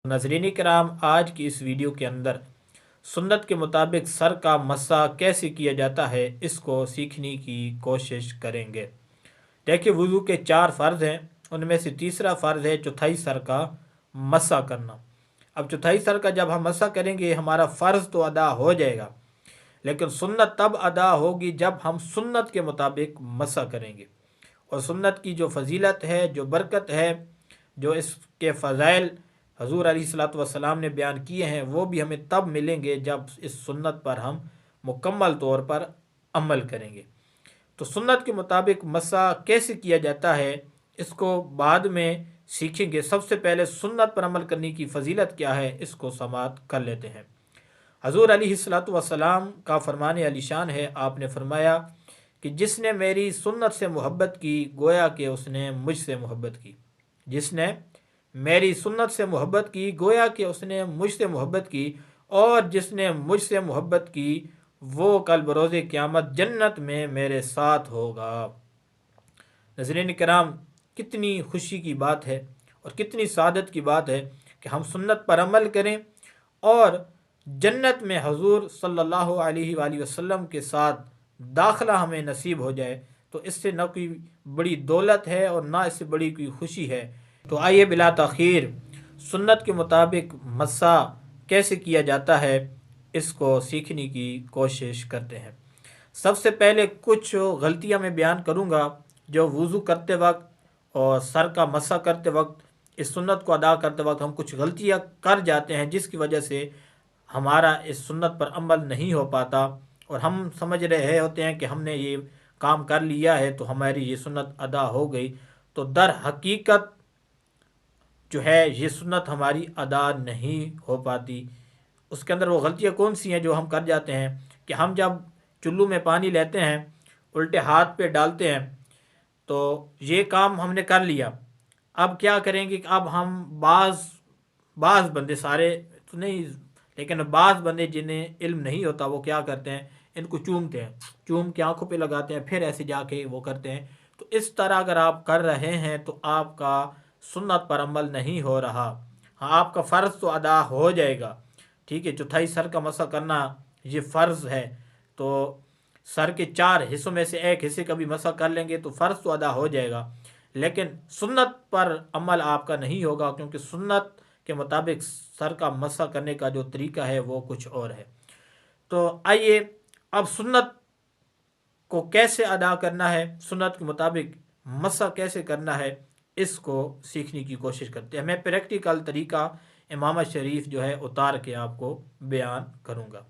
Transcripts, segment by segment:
नाज़रीन कराम, आज की इस वीडियो के अंदर सुन्नत के मुताबिक सर का मस्सा कैसे किया जाता है इसको सीखने की कोशिश करेंगे। देखिए, वुज़ू के 4 फ़र्ज़ हैं, उनमें से तीसरा फ़र्ज़ है चौथाई सर का मस्सा करना। अब चौथाई सर का जब हम मस्सा करेंगे हमारा फ़र्ज़ तो अदा हो जाएगा, लेकिन सुन्नत तब अदा होगी जब हम सुन्नत के मुताबिक मस्सा करेंगे। और सुन्नत की जो फजीलत है, जो बरकत है, जो इसके फ़ज़ाइल हजूर अलैहिस्सलातु वस्सलाम ने बयान किए हैं, वो भी हमें तब मिलेंगे जब इस सुन्नत पर हम मुकम्मल तौर पर अमल करेंगे। तो सुन्नत के मुताबिक मसा कैसे किया जाता है इसको बाद में सीखेंगे। सबसे पहले सुन्नत पर अमल करने की फजीलत क्या है इसको समाअत कर लेते हैं। हजूर अलैहिस्सलातु वस्सलाम का फरमान अलीशान है, आपने फरमाया कि जिसने मेरी सुन्नत से मोहब्बत की गोया कि उसने मुझसे मोहब्बत की। जिसने मेरी सुन्नत से मोहब्बत की गोया कि उसने मुझसे मोहब्बत की, और जिसने मुझसे मोहब्बत की वो कल बरोज़े क़यामत जन्नत में मेरे साथ होगा। नज़रीन कराम, कितनी खुशी की बात है और कितनी सादत की बात है कि हम सुन्नत पर अमल करें और जन्नत में हजूर सल्लल्लाहु अलैहि वसल्लम के साथ दाखिला हमें नसीब हो जाए। तो इससे न कोई बड़ी दौलत है और ना इससे बड़ी कोई खुशी है। तो आइए बिला ताख़ीर सुन्नत के मुताबिक मस्सा कैसे किया जाता है इसको सीखने की कोशिश करते हैं। सबसे पहले कुछ गलतियां मैं बयान करूंगा जो वज़ू करते वक्त और सर का मस्सा करते वक्त, इस सुन्नत को अदा करते वक्त हम कुछ गलतियां कर जाते हैं, जिसकी वजह से हमारा इस सुन्नत पर अमल नहीं हो पाता और हम समझ रहे होते हैं कि हमने ये काम कर लिया है तो हमारी ये सुन्नत अदा हो गई। तो दर हकीकत जो है ये सुन्नत हमारी अदा नहीं हो पाती। उसके अंदर वो गलतियाँ कौन सी हैं जो हम कर जाते हैं कि हम जब चुल्लू में पानी लेते हैं, उल्टे हाथ पे डालते हैं, तो ये काम हमने कर लिया। अब क्या करेंगे कि अब हम बाज़ बाज़ बंदे, सारे तो नहीं, लेकिन बाज़ बंदे जिन्हें इल्म नहीं होता वो क्या करते हैं, इनको चूमते हैं, चूम के आंखों पे लगाते हैं, फिर ऐसे जाके वो करते हैं। तो इस तरह अगर आप कर रहे हैं तो आपका सुन्नत पर अमल नहीं हो रहा। हाँ, आपका फ़र्ज़ तो अदा हो जाएगा, ठीक है। चौथाई सर का मसा करना ये फ़र्ज़ है, तो सर के 4 हिस्सों में से एक हिस्से का भी मसा कर लेंगे तो फ़र्ज़ तो अदा हो जाएगा, लेकिन सुन्नत पर अमल आपका नहीं होगा, क्योंकि सुन्नत के मुताबिक सर का मसा करने का जो तरीका है वो कुछ और है। तो आइए अब सुन्नत को कैसे अदा करना है, सुन्नत के मुताबिक मसा कैसे करना है, इसको सीखने की कोशिश करते हैं। मैं प्रैक्टिकल तरीका इमाम शरीफ जो है उतार के आपको बयान करूँगा।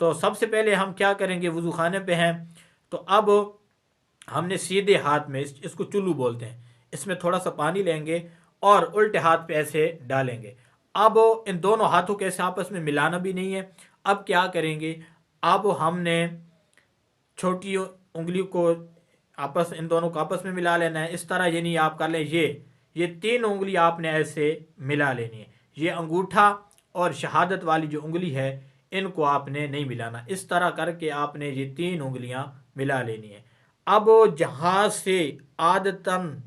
तो सबसे पहले हम क्या करेंगे, वज़ू खाने पे हैं, तो अब हमने सीधे हाथ में इसको चुल्लू बोलते हैं, इसमें थोड़ा सा पानी लेंगे और उल्टे हाथ पे ऐसे डालेंगे। अब इन दोनों हाथों के ऐसे आपस में मिलाना भी नहीं है। अब क्या करेंगे, अब हमने छोटी उंगली को आपस, इन दोनों को आपस में मिला लेना है। इस तरह ये नहीं आप कर लें, ये 3 उंगली आपने ऐसे मिला लेनी है। ये अंगूठा और शहादत वाली जो उंगली है इनको आपने नहीं मिलाना। इस तरह करके आपने ये 3 उंगलियां मिला लेनी है। अब जहाँ से आदतन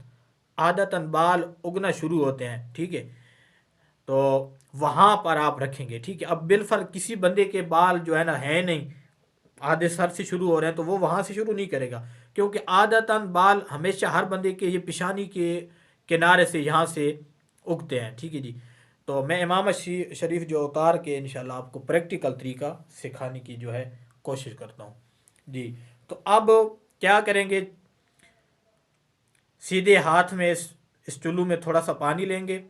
आदतन बाल उगना शुरू होते हैं, ठीक है, तो वहाँ पर आप रखेंगे, ठीक है। अब बिलफर किसी बंदे के बाल जो है ना है नहीं, आधे सर से शुरू हो रहे हैं, तो वो वहाँ से शुरू नहीं करेगा, क्योंकि आदतन बाल हमेशा हर बंदे के ये पेशानी के किनारे से यहाँ से उगते हैं, ठीक है जी। तो मैं इमाम शरीफ जो उतार के इंशाल्लाह आपको प्रैक्टिकल तरीका सिखाने की जो है कोशिश करता हूँ जी। तो अब क्या करेंगे, सीधे हाथ में इस चुल्लू में थोड़ा सा पानी लेंगे,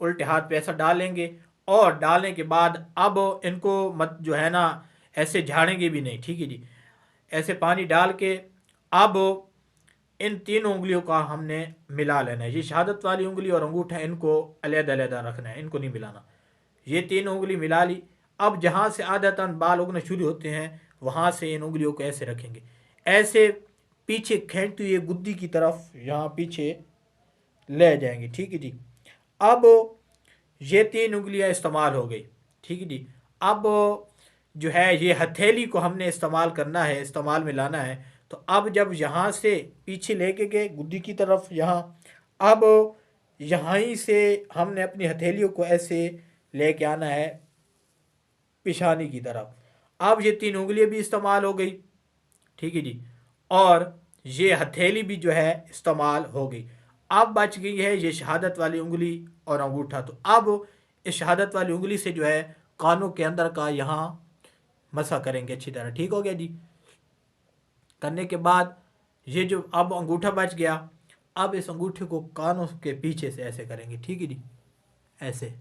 उल्टे हाथ पे ऐसा डालेंगे, और डालने के बाद अब इनको मत जो है ना ऐसे झाड़ेंगे भी नहीं, ठीक है जी। ऐसे पानी डाल के अब इन 3 उंगलियों का हमने मिला लेना है। ये शहादत वाली उंगली और अंगूठा इनको अलग-अलग रखना है, इनको नहीं मिलाना। ये 3 उंगली मिला ली। अब जहाँ से आदतन बाल उगने शुरू होते हैं वहाँ से इन उंगलियों को ऐसे रखेंगे, ऐसे पीछे खींचते हुए गुद्दी की तरफ यहाँ पीछे ले जाएंगे, ठीक है जी। अब ये 3 उंगलियां इस्तेमाल हो गई, ठीक है जी। अब जो है ये हथेली को हमने इस्तेमाल करना है, इस्तेमाल में लाना है। तो अब जब यहाँ से पीछे लेके गए गुद्दी की तरफ, यहाँ अब यहाँ ही से हमने अपनी हथेलियों को ऐसे लेके आना है पिशानी की तरफ। अब ये 3 उंगलियां भी इस्तेमाल हो गई, ठीक है जी, और ये हथेली भी जो है इस्तेमाल हो गई। अब बच गई है ये शहादत वाली उंगली और अंगूठा। तो अब इस शहादत वाली उंगली से जो है कानों के अंदर का यहाँ मसा करेंगे अच्छी तरह। ठीक हो गया जी। करने के बाद ये जो अब अंगूठा बच गया, अब इस अंगूठे को कानों के पीछे से ऐसे करेंगे, ठीक है जी, ऐसे।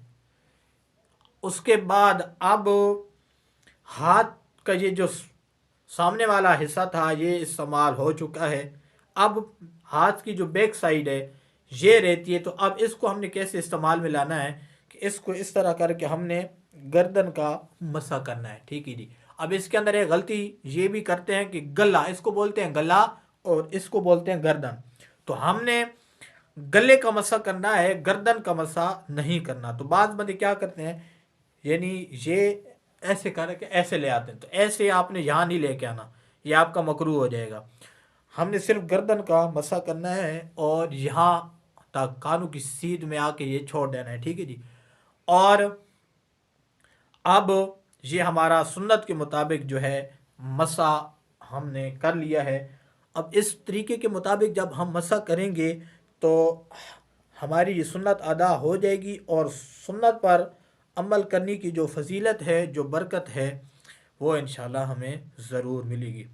उसके बाद अब हाथ का ये जो सामने वाला हिस्सा था ये इस्तेमाल हो चुका है। अब हाथ की जो बैक साइड है ये रहती है, तो अब इसको हमने कैसे इस्तेमाल में लाना है कि इसको इस तरह करके हमने गर्दन का मसा करना है, ठीक है जी। अब इसके अंदर एक गलती ये भी करते हैं कि गला, इसको बोलते हैं गला और इसको बोलते हैं गर्दन। तो हमने गले का मसा करना है, गर्दन का मसा नहीं करना। तो बाद बंदे क्या करते हैं, यानी ये ऐसे करके ऐसे ले आते हैं, तो ऐसे आपने यहाँ नहीं लेके आना, ये आपका मकरू हो जाएगा। हमने सिर्फ गर्दन का मसा करना है और यहाँ तक कानों की सीध में आके ये छोड़ देना है, ठीक है जी। और अब ये हमारा सुन्नत के मुताबिक जो है मसा हमने कर लिया है। अब इस तरीके के मुताबिक जब हम मसा करेंगे तो हमारी ये सुन्नत अदा हो जाएगी और सुन्नत पर अमल करने की जो फजीलत है, जो बरकत है, वो इंशाल्लाह हमें ज़रूर मिलेगी।